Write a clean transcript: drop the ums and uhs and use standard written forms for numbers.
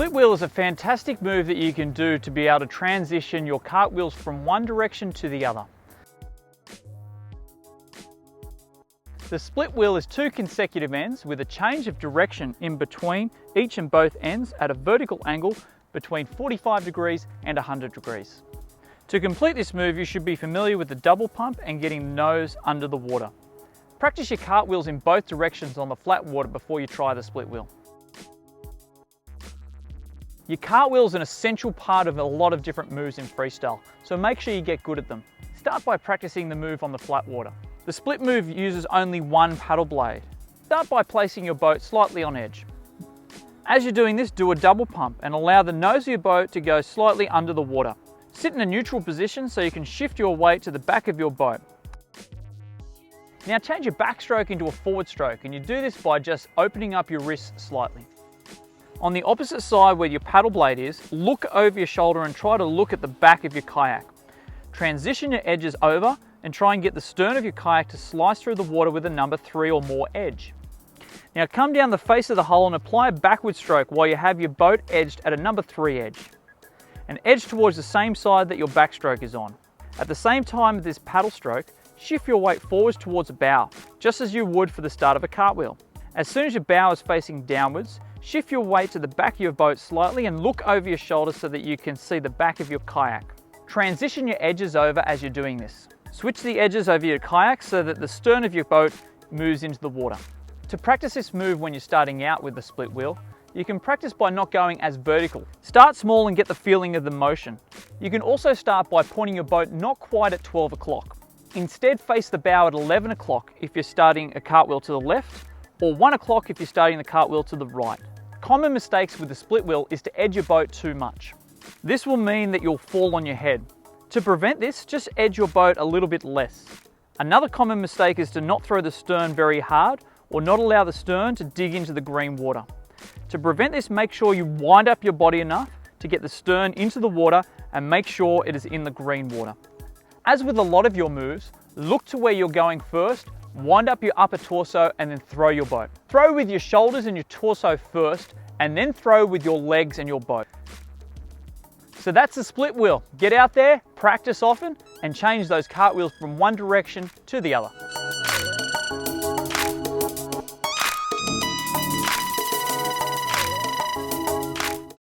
split wheel is a fantastic move that you can do to be able to transition your cartwheels from one direction to the other. The split wheel is 2 consecutive ends with a change of direction in between each and both ends at a vertical angle between 45 degrees and 100 degrees. To complete this move, you should be familiar with the double pump and getting the nose under the water. Practice your cartwheels in both directions on the flat water before you try the split wheel. Your cartwheel is an essential part of a lot of different moves in freestyle, so make sure you get good at them. Start by practicing the move on the flat water. The split move uses only one paddle blade. Start by placing your boat slightly on edge. As you're doing this, do a double pump and allow the nose of your boat to go slightly under the water. Sit in a neutral position so you can shift your weight to the back of your boat. Now change your backstroke into a forward stroke, and you do this by just opening up your wrists slightly. On the opposite side where your paddle blade is, look over your shoulder and try to look at the back of your kayak. Transition your edges over and try and get the stern of your kayak to slice through the water with a number 3 or more edge. Now come down the face of the hull and apply a backward stroke while you have your boat edged at a number 3 edge. And edge towards the same side that your backstroke is on. At the same time with this paddle stroke, shift your weight forwards towards the bow, just as you would for the start of a cartwheel. As soon as your bow is facing downwards, shift your weight to the back of your boat slightly and look over your shoulder so that you can see the back of your kayak. Transition your edges over as you're doing this. Switch the edges over your kayak so that the stern of your boat moves into the water. To practice this move when you're starting out with the split wheel, you can practice by not going as vertical. Start small and get the feeling of the motion. You can also start by pointing your boat not quite at 12 o'clock. Instead, face the bow at 11 o'clock if you're starting a cartwheel to the left, or 1 o'clock if you're starting the cartwheel to the right. Common mistakes with the split wheel is to edge your boat too much. This will mean that you'll fall on your head. To prevent this, just edge your boat a little bit less. Another common mistake is to not throw the stern very hard or not allow the stern to dig into the green water. To prevent this, make sure you wind up your body enough to get the stern into the water and make sure it is in the green water. As with a lot of your moves, look to where you're going first, wind up your upper torso and then throw your boat. Throw with your shoulders and your torso first and then throw with your legs and your boat. So that's the split wheel. Get out there, practice often and change those cartwheels from one direction to the other.